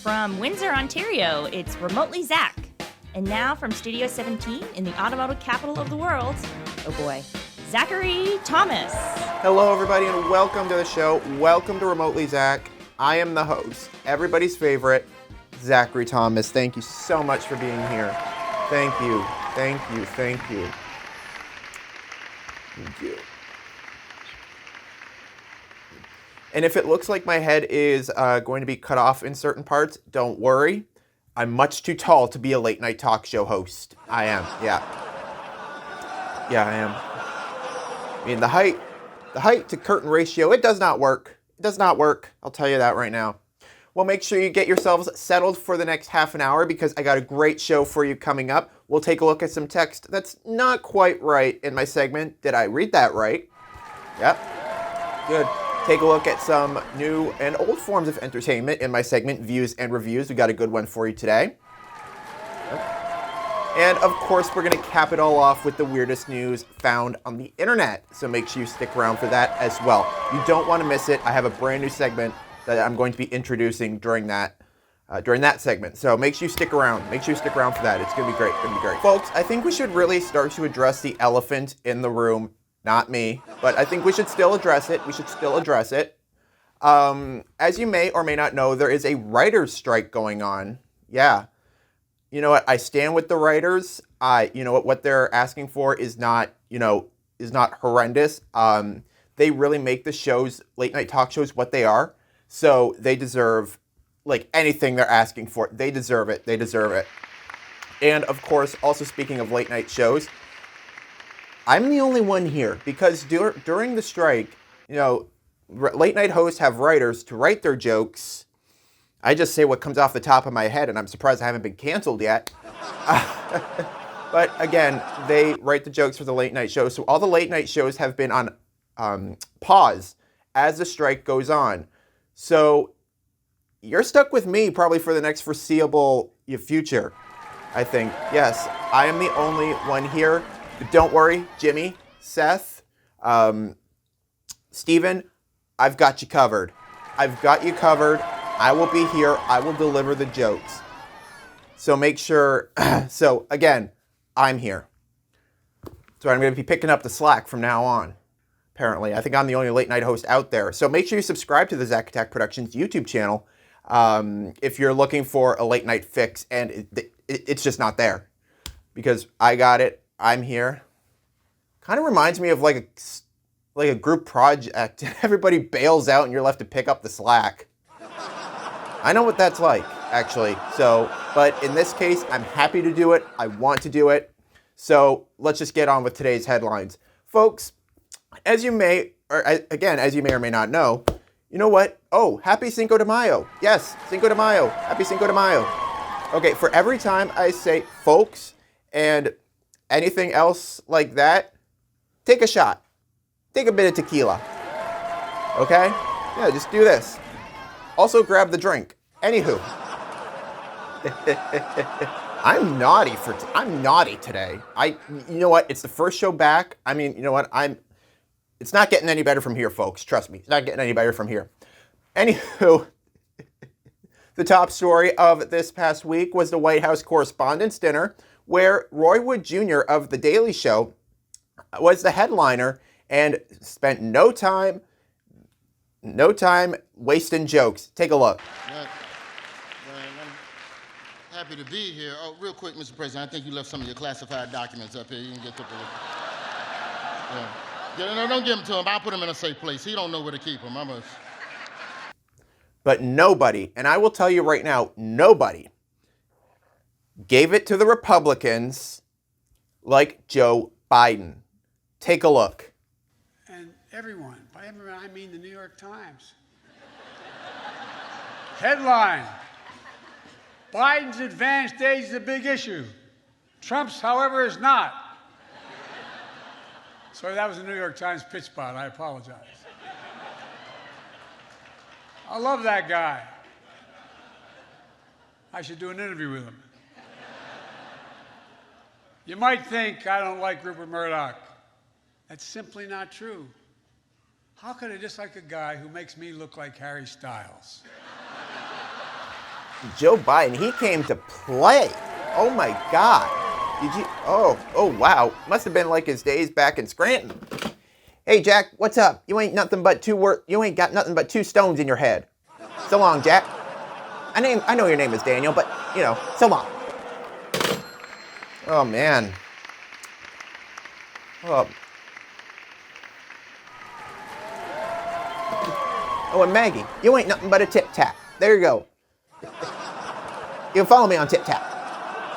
From Windsor, Ontario, it's Remotely Zach. And now from Studio 17 in the automotive capital of the world, oh boy, Zachary Thomas. Hello, everybody, and welcome to the show. Welcome to Remotely Zach. I am the host, everybody's favorite, Zachary Thomas. Thank you so much for being here. Thank you, thank you, thank you. Thank you. And if it looks like my head is going to be cut off in certain parts, don't worry. I'm much too tall to be a late night talk show host. I am, yeah. Yeah, I am. I mean, the height to curtain ratio, it does not work. It does not work. I'll tell you that right now. Well, make sure you get yourselves settled for the next half an hour because I got a great show for you coming up. We'll take a look at some text that's not quite right in my segment. Did I read that right? Yep. Good. Take a look at some new and old forms of entertainment in my segment, Views and Reviews. We got a good one for you today. And of course, we're going to cap it all off with the weirdest news found on the internet. So make sure you stick around for that as well. You don't want to miss it. I have a brand new segment that I'm going to be introducing during that segment. So make sure you stick around. Make sure you stick around for that. It's going to be great. It's going to be great. Folks, I think we should really start to address the elephant in the room. Not me, but I think we should still address it. We should still address it. As you may or may not know, there is a writer's strike going on. Yeah. You know what? I stand with the writers. You know what they're asking for is not horrendous. They really make the shows, late night talk shows, what they are. So they deserve, like, anything they're asking for. They deserve it. They deserve it. And of course, also speaking of late night shows, I'm the only one here because during the strike, late night hosts have writers to write their jokes. I just say what comes off the top of my head, and I'm surprised I haven't been canceled yet. But again, they write the jokes for the late night shows. So all the late night shows have been on pause as the strike goes on. So you're stuck with me probably for the next foreseeable future, I think. Yes, I am the only one here. But don't worry, Jimmy, Seth, Steven, I've got you covered. I've got you covered. I will be here. I will deliver the jokes. So make sure, so again, I'm here. So I'm going to be picking up the slack from now on, apparently. I think I'm the only late night host out there. So make sure you subscribe to the Zach Attack Productions YouTube channel if you're looking for a late night fix, and it's just not there because I got it. I'm here. Kind of reminds me of like a group project. Everybody bails out and you're left to pick up the slack. I know what that's like, actually. So, but in this case, I'm happy to do it. I want to do it. So let's just get on with today's headlines. Folks, as you may or may not know, you know what? Oh, happy Cinco de Mayo. Yes, Cinco de Mayo. Happy Cinco de Mayo. Okay, for every time I say folks and anything else like that, take a shot. Take a bit of tequila. Okay? Yeah, just do this. Also grab the drink. Anywho. I'm naughty today. You know what? It's the first show back. I mean, you know what? It's not getting any better from here, folks. Trust me. It's not getting any better from here. Anywho, the top story of this past week was the White House Correspondents' Dinner, where Roy Wood Jr. of The Daily Show was the headliner and spent no time wasting jokes. Take a look. I'm happy to be here. Oh, real quick, Mr. President, I think you left some of your classified documents up here. You can get them. Yeah, don't give them to him. I'll put them in a safe place. He don't know where to keep them. But nobody, and I will tell you right now, nobody gave it to the Republicans like Joe Biden. Take a look. And everyone, by everyone I mean the New York Times. Headline: Biden's advanced age is a big issue. Trump's, however, is not. Sorry, that was a New York Times pitch spot. I apologize. I love that guy. I should do an interview with him. You might think I don't like Rupert Murdoch. That's simply not true. How could I dislike a guy who makes me look like Harry Styles? Joe Biden, he came to play. Oh my God. Did you? Oh wow. Must have been like his days back in Scranton. Hey Jack, what's up? You ain't got nothing but two stones in your head. So long, Jack. I know your name is Daniel, but so long. Oh man. Oh, and Maggie, you ain't nothing but a tip-tap. There you go. You can follow me on TipTap.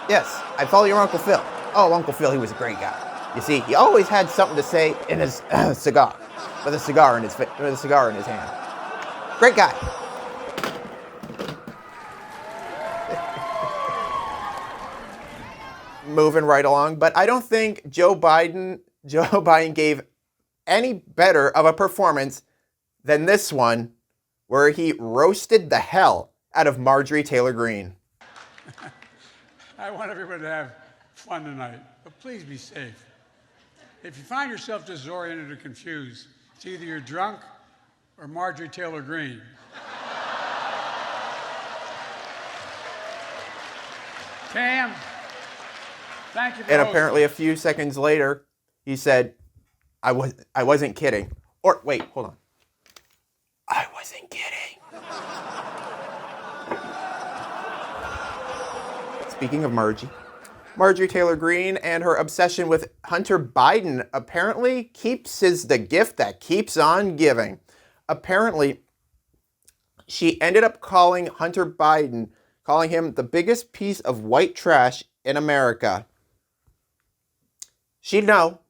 Yes, I follow your Uncle Phil. Oh, Uncle Phil, he was a great guy. You see, he always had something to say in his cigar, with a cigar in his hand. Great guy. Moving right along, but I don't think Joe Biden gave any better of a performance than this one, where he roasted the hell out of Marjorie Taylor Greene. I want everybody to have fun tonight, but please be safe. If you find yourself disoriented or confused, it's either you're drunk or Marjorie Taylor Greene. Cam, thank you for And hosting. apparently a few seconds later, he said, I wasn't kidding. Or wait, hold on. I wasn't kidding. Speaking of Marjorie Taylor Greene and her obsession with Hunter Biden apparently keeps the gift that keeps on giving. Apparently, she ended up calling Hunter Biden, calling him the biggest piece of white trash in America. She'd know.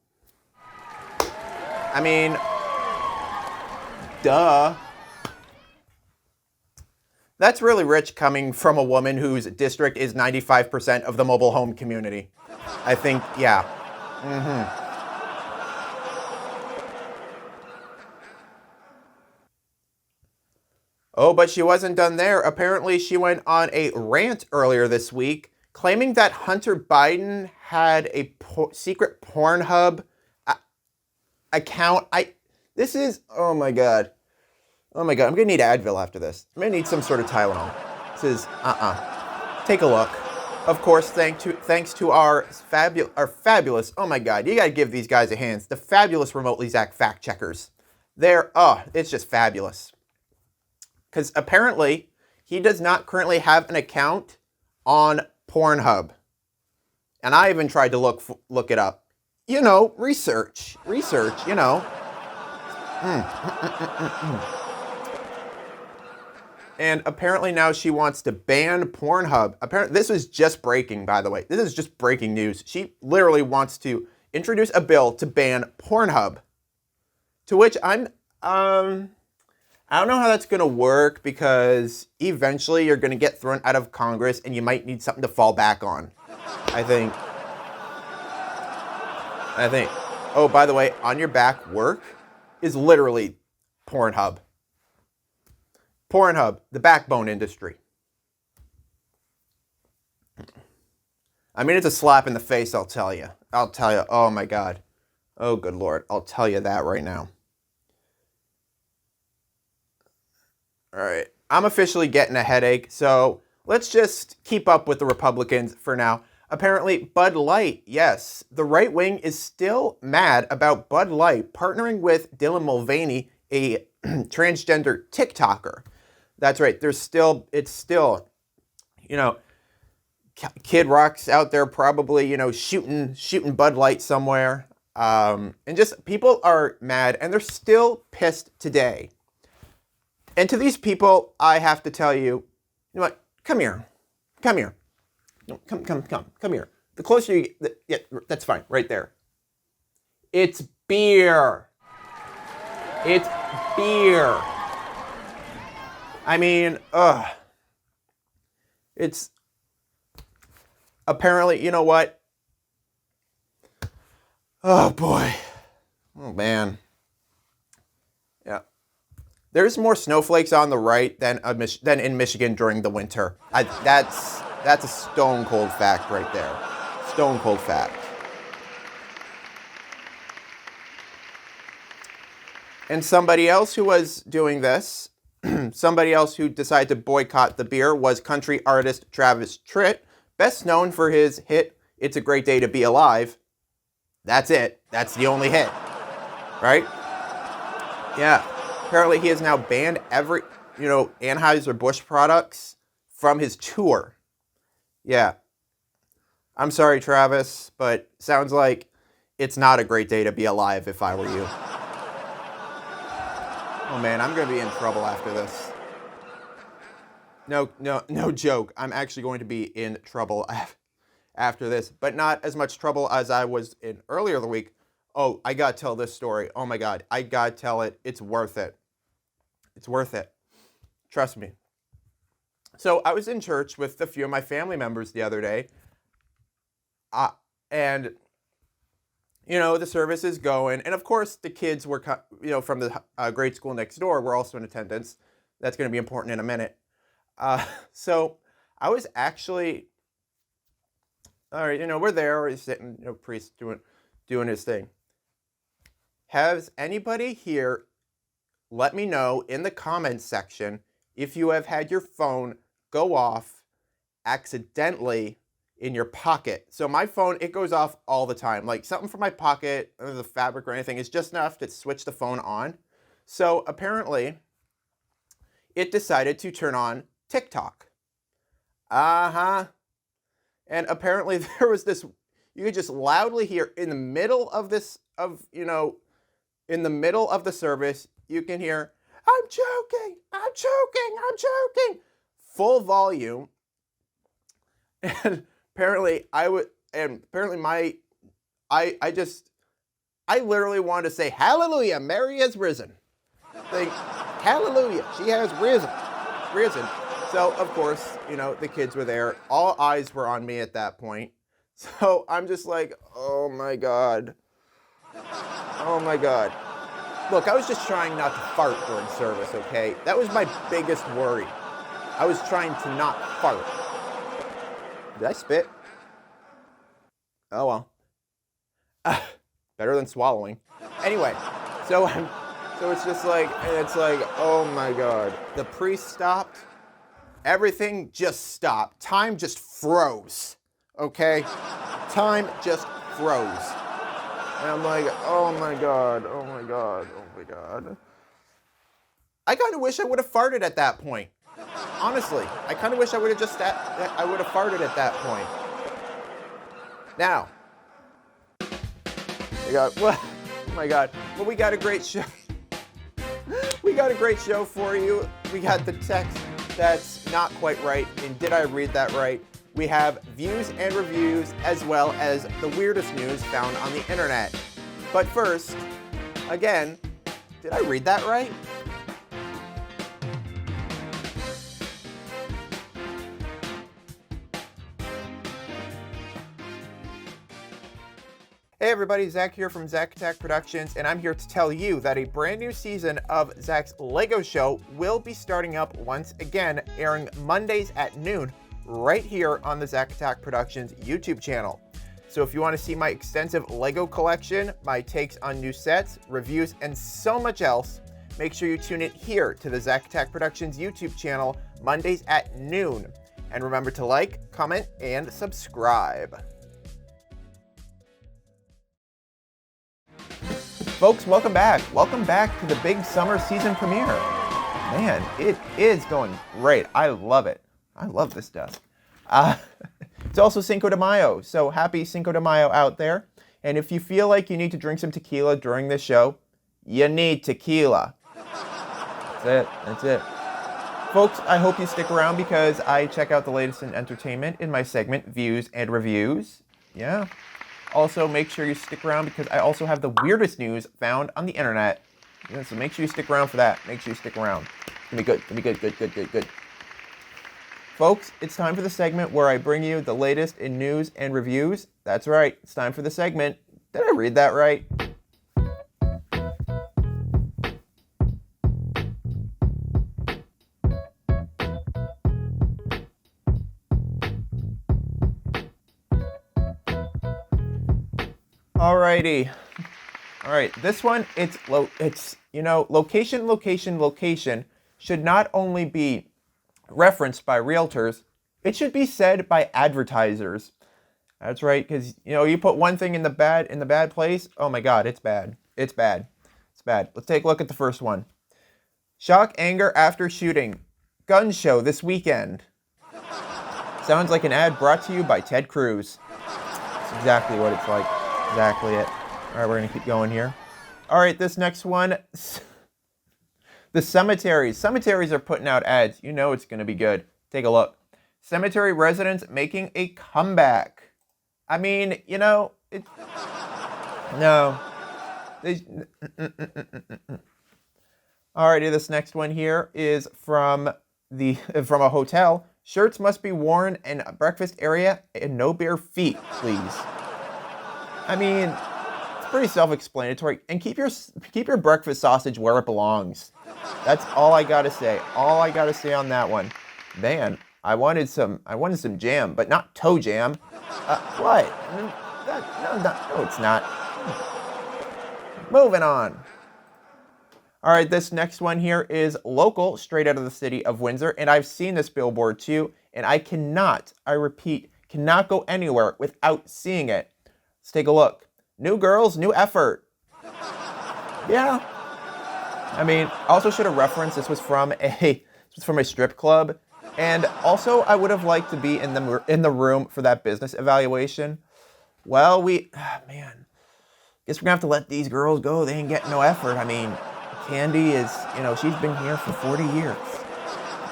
I mean, duh. That's really rich coming from a woman whose district is 95% of the mobile home community. I think, yeah. Oh, but she wasn't done there. Apparently, she went on a rant earlier this week claiming that Hunter Biden had a secret Pornhub account. Oh my God. Oh my God, I'm gonna need Advil after this. I'm gonna need some sort of Tylenol. This is, Take a look. Of course, thanks to our fabulous, oh my God, you gotta give these guys a hand. The fabulous Remotely Zach fact checkers. It's just fabulous. Because apparently, he does not currently have an account on Pornhub. And I even tried to look it up. Research, And apparently now she wants to ban Pornhub. Apparently, this was just breaking, by the way. This is just breaking news. She literally wants to introduce a bill to ban Pornhub. To which I don't know how that's going to work, because eventually you're going to get thrown out of Congress and you might need something to fall back on. I think. Oh, by the way, on your back work is literally Pornhub. Pornhub, the backbone industry. I mean, it's a slap in the face, I'll tell you. Oh my God. Oh, good Lord. I'll tell you that right now. All right. I'm officially getting a headache, so let's just keep up with the Republicans for now. Apparently, Bud Light, yes, the right wing is still mad about Bud Light partnering with Dylan Mulvaney, a transgender TikToker. That's right. It's still, Kid Rock's out there probably, shooting Bud Light somewhere. And just people are mad, and they're still pissed today. And to these people, I have to tell you, you know what? Come here. No, come here. The closer you get, yeah, that's fine, right there. It's beer. I mean, it's apparently, you know what? Oh boy. Oh man. Yeah. There's more snowflakes on the right than in Michigan during the winter. That's a stone cold fact right there. Stone cold fact. And somebody else who was doing this Somebody else who decided to boycott the beer was country artist Travis Tritt, best known for his hit, It's a Great Day to Be Alive. That's it. That's the only hit, right? Yeah. Apparently he has now banned every, Anheuser-Busch products from his tour. Yeah. I'm sorry, Travis, but sounds like it's not a great day to be alive if I were you. Oh man, I'm going to be in trouble after this. No joke. I'm actually going to be in trouble after this, but not as much trouble as I was in earlier the week. Oh, I got to tell this story. Oh my God, I got to tell it. It's worth it. It's worth it. Trust me. So I was in church with a few of my family members the other day. And the service is going. And of course, the kids were, from the grade school next door were also in attendance. That's going to be important in a minute. So I was actually, all right, we're there, we're sitting, priest doing his thing. Has anybody here let me know in the comments section if you have had your phone go off accidentally in your pocket? So my phone, it goes off all the time. Like something from my pocket, or the fabric or anything, is just enough to switch the phone on. So apparently, it decided to turn on TikTok. And apparently there was this, you could just loudly hear in the middle of this, in the middle of the service, you can hear, I'm choking, full volume. And apparently I literally wanted to say, hallelujah, Mary has risen. Like, hallelujah, she has risen. So, of course, the kids were there. All eyes were on me at that point. So I'm just like, oh my God. Look, I was just trying not to fart during service, okay? That was my biggest worry. I was trying to not fart. Did I spit? Oh well. Better than swallowing. Anyway, so it's just like, oh my God. The priest stopped. Everything just stopped. Time just froze. Okay? Time just froze. And I'm like, oh my God. I kind of wish I would have farted at that point. Honestly, I kind of wish I would have farted at that point. Now, oh my God. Well, we got a great show. We got a great show for you. We got the text that's not quite right, and did I read that right? We have views and reviews, as well as the weirdest news found on the internet. But first, again, did I read that right? Hey everybody, Zach here from Zach Attack Productions, and I'm here to tell you that a brand new season of Zach's Lego Show will be starting up once again, airing Mondays at noon, right here on the Zach Attack Productions YouTube channel. So if you want to see my extensive Lego collection, my takes on new sets, reviews, and so much else, make sure you tune in here to the Zach Attack Productions YouTube channel, Mondays at noon. And remember to like, comment, and subscribe. Folks, welcome back. Welcome back to the big summer season premiere. Man, it is going great. I love it. I love this desk. It's also Cinco de Mayo, so happy Cinco de Mayo out there. And if you feel like you need to drink some tequila during this show, you need tequila. That's it. Folks, I hope you stick around because I check out the latest in entertainment in my segment, Views and Reviews. Yeah. Also, make sure you stick around because I also have the weirdest news found on the internet. Yeah, so make sure you stick around for that. Make sure you stick around. It's gonna be good. Folks, it's time for the segment where I bring you the latest in news and reviews. That's right, it's time for the segment. Did I read that right? Alrighty. All right, this one, it's location. should not only be referenced by realtors, it should be said by advertisers. That's right, because you put one thing in the bad place. Oh my God, it's bad. It's bad. It's bad. Let's take a look at the first one. Shock anger after shooting. Gun show this weekend. Sounds like an ad brought to you by Ted Cruz. That's exactly what it's like. Exactly it. All right, we're going to keep going here. All right, this next one. The cemeteries. Cemeteries are putting out ads. You know it's going to be good. Take a look. Cemetery residents making a comeback. I mean, no. Alrighty, this next one here is from a hotel. Shirts must be worn in a breakfast area and no bare feet, please. I mean, it's pretty self-explanatory. And keep your breakfast sausage where it belongs. That's all I gotta say. All I gotta say on that one. Man, I wanted some jam, but not toe jam. What? No, it's not. Moving on. All right, this next one here is local, straight out of the city of Windsor, and I've seen this billboard too, and I repeat, cannot go anywhere without seeing it. Let's take a look. New girls, new effort. Yeah. I mean, also should have referenced this was from a strip club, and also I would have liked to be in the room for that business evaluation. Well, man, guess we're gonna have to let these girls go. They ain't getting no effort. I mean, Candy is, she's been here for 40 years.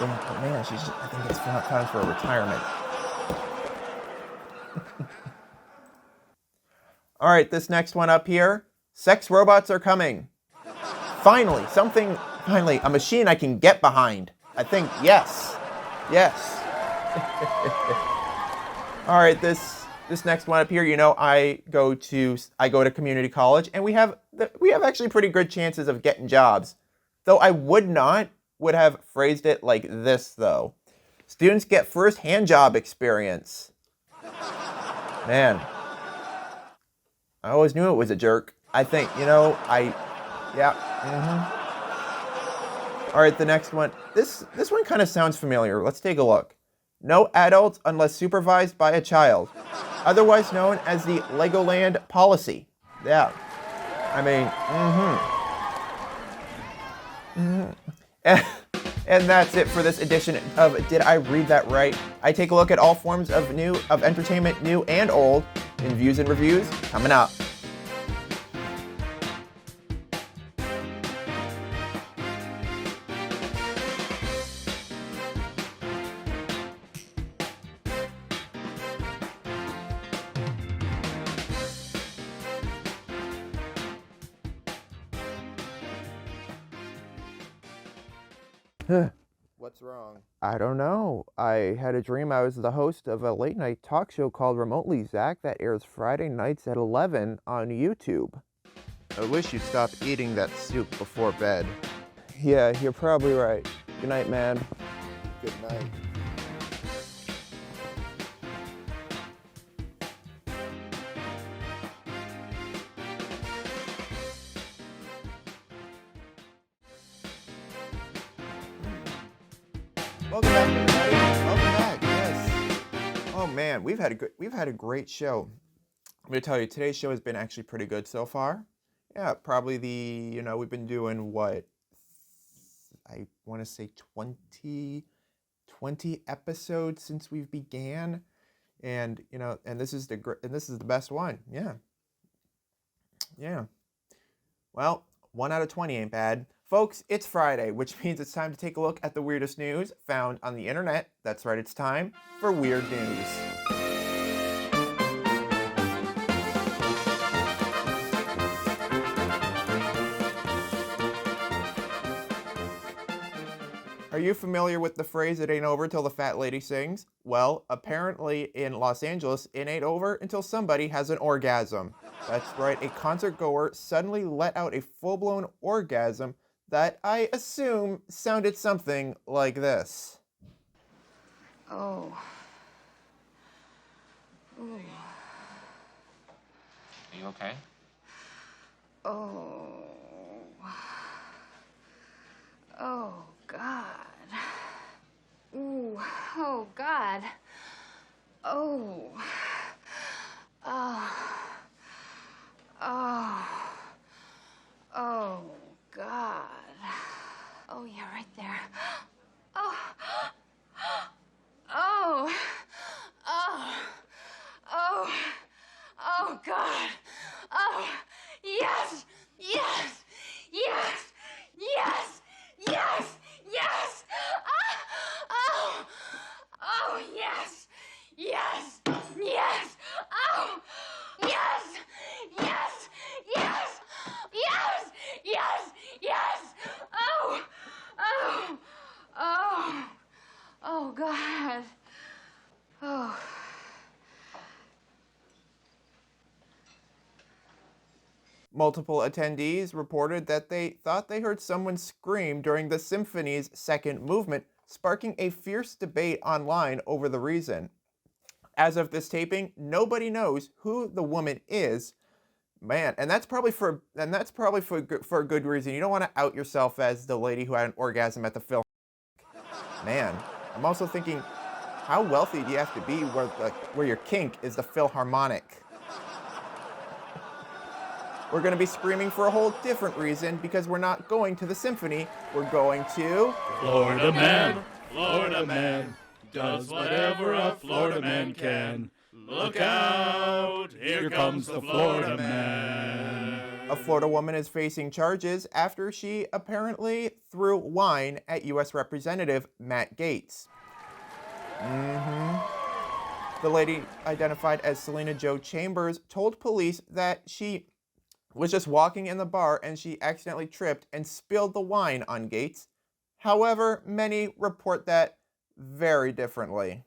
But man, I think it's time for a retirement. All right, this next one up here. Sex robots are coming. Finally, a machine I can get behind. I think, yes. All right, this next one up here, I go to community college, and we have actually pretty good chances of getting jobs. Though I would have phrased it like this, though. Students get first-hand job experience. Man, I always knew it was a jerk. I think, All right, the next one. This one kind of sounds familiar. Let's take a look. No adults unless supervised by a child. Otherwise known as the Legoland policy. Yeah. I mean, And that's it for this edition of Did I Read That Right? I take a look at all forms of entertainment, new and old, in views and reviews, coming up. What's wrong? I don't know. I had a dream I was the host of a late night talk show called Remotely Zach that airs Friday nights at 11 on YouTube. I wish you'd stop eating that soup before bed. Yeah, you're probably right. Good night, man. Good night. Welcome back, everybody. Welcome back. Yes. Oh man, we've had a great show. I'm gonna tell you, today's show has been actually pretty good so far. Yeah, probably we've been doing what I want to say 20 episodes since we began, and this is the best one. Yeah. Well, 1 out of 20 ain't bad. Folks, it's Friday, which means it's time to take a look at the weirdest news found on the internet. That's right, it's time for Weird News. Are you familiar with the phrase, "It ain't over till the fat lady sings"? Well, apparently in Los Angeles, it ain't over until somebody has an orgasm. That's right, a concert goer suddenly let out a full-blown orgasm that I assume sounded something like this. Oh. Ooh. Are you okay? Oh. Oh, God. Ooh, oh, God. Oh. Oh. Oh. Oh, God. Oh, yeah, right there. Oh. Oh. Oh. Oh. Oh, God. Oh. Yes. Yes. Yes. Yes. Yes. Yes. Oh. Oh, yes. Yes. Yes. Oh. Yes. Yes. Yes. Yes. Yes. Yes. Oh. Oh. Oh. Oh, God. Oh. Multiple attendees reported that they thought they heard someone scream during the symphony's second movement, sparking a fierce debate online over the reason. As of this taping, nobody knows who the woman is. Man, and that's probably for a good reason. You don't want to out yourself as the lady who had an orgasm at the film. Man, I'm also thinking, how wealthy do you have to be where your kink is the Philharmonic? We're going to be screaming for a whole different reason because we're not going to the symphony. We're going to Florida man, does whatever a Florida man can. Look out, here comes the Florida man. A Florida woman is facing charges after she apparently threw wine at U.S. Representative Matt Gaetz. The lady, identified as Selena Jo Chambers, told police that she was just walking in the bar and she accidentally tripped and spilled the wine on Gaetz. However, many report that very differently.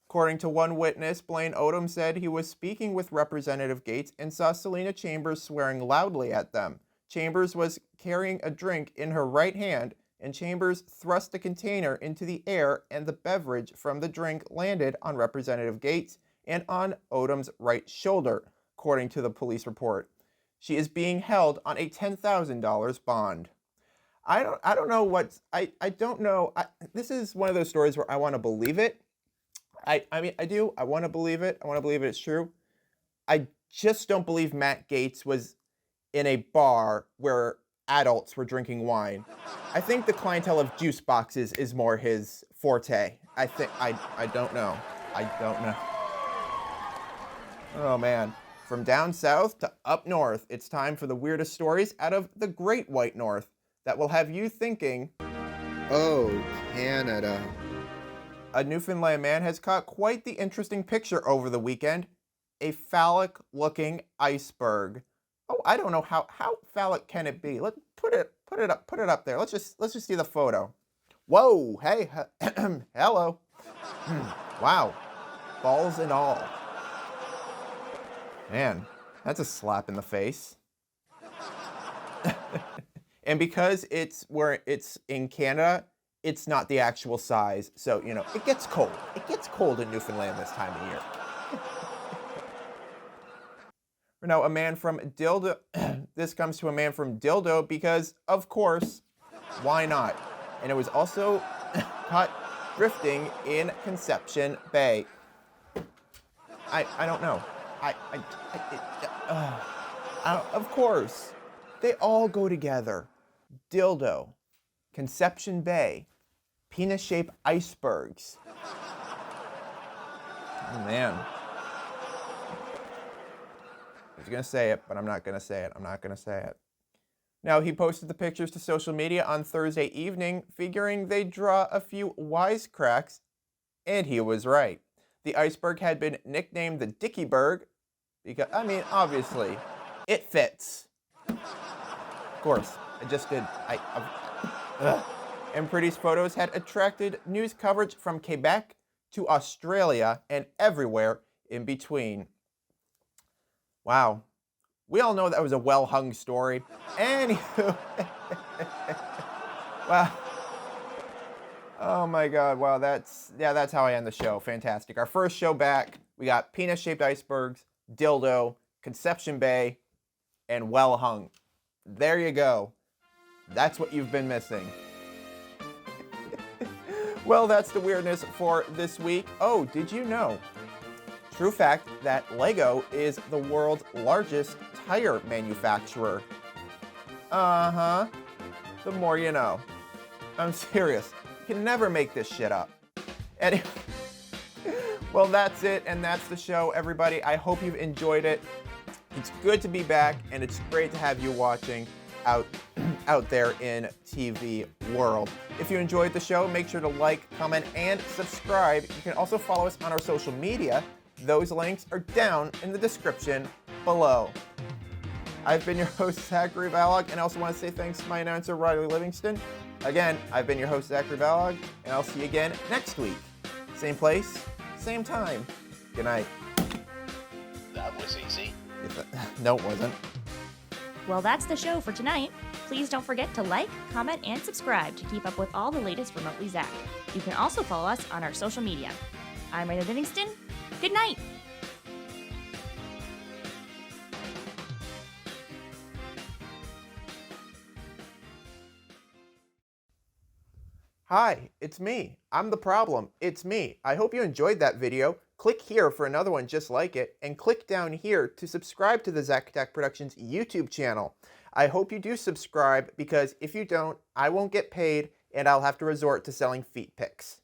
According to one witness, Blaine Odom said he was speaking with Representative Gaetz and saw Selena Chambers swearing loudly at them. Chambers was carrying a drink in her right hand, and Chambers thrust the container into the air, and the beverage from the drink landed on Representative Gaetz and on Odom's right shoulder, according to the police report. She is being held on a $10,000 bond. I don't know. This is one of those stories where I want to believe it. I do. I want to believe it. I want to believe it's true. I just don't believe Matt Gaetz was in a bar where adults were drinking wine. I think the clientele of juice boxes is more his forte. I don't know. I don't know. Oh, man. From down south to up north, it's time for the weirdest stories out of the Great White North that will have you thinking, oh, Canada. A Newfoundland man has caught quite the interesting picture over the weekend. A phallic-looking iceberg. Oh, I don't know how phallic can it be. Let's put it up there. Let's just see the photo. Whoa, hey, hello. Wow, balls and all. Man, that's a slap in the face. And because it's in Canada, it's not the actual size. So, it gets cold. It gets cold in Newfoundland this time of year. Now, a man from Dildo, this comes to a man from Dildo because, of course, why not? And it was also caught drifting in Conception Bay. I don't know. Of course, they all go together. Dildo, Conception Bay, penis-shaped icebergs. Oh, man. I was going to say it, but I'm not going to say it. Now, he posted the pictures to social media on Thursday evening, figuring they'd draw a few wisecracks, and he was right. The iceberg had been nicknamed the Dickieberg because, obviously, it fits. Of course, I just did. And Pretty's photos had attracted news coverage from Quebec to Australia and everywhere in between. Wow. We all know that was a well-hung story. Anywho. Wow. Oh my God. Wow, that's how I end the show. Fantastic. Our first show back. We got penis-shaped icebergs, dildo, Conception Bay, and well-hung. There you go. That's what you've been missing. Well, that's the weirdness for this week. Oh, did you know? True fact that Lego is the world's largest tire manufacturer. Uh-huh. The more you know. I'm serious. You can never make this shit up. Anyway, well, that's it, and that's the show, everybody. I hope you've enjoyed it. It's good to be back, and it's great to have you watching out there in TV world. If you enjoyed the show, make sure to like, comment, and subscribe. You can also follow us on our social media. Those links are down in the description below. I've been your host, Zachary Balog, and I also want to say thanks to my announcer, Riley Livingston. Again, I've been your host, Zachary Balog, and I'll see you again next week. Same place, same time. Good night. That was easy. No, it wasn't. Well, that's the show for tonight. Please don't forget to like, comment, and subscribe to keep up with all the latest Remotely Zach. You can also follow us on our social media. I'm Riley Livingston. Good night. Hi, it's me. I'm the problem. It's me. I hope you enjoyed that video. Click here for another one just like it, and click down here to subscribe to the Zach Attack Productions YouTube channel. I hope you do subscribe, because if you don't, I won't get paid and I'll have to resort to selling feet pics.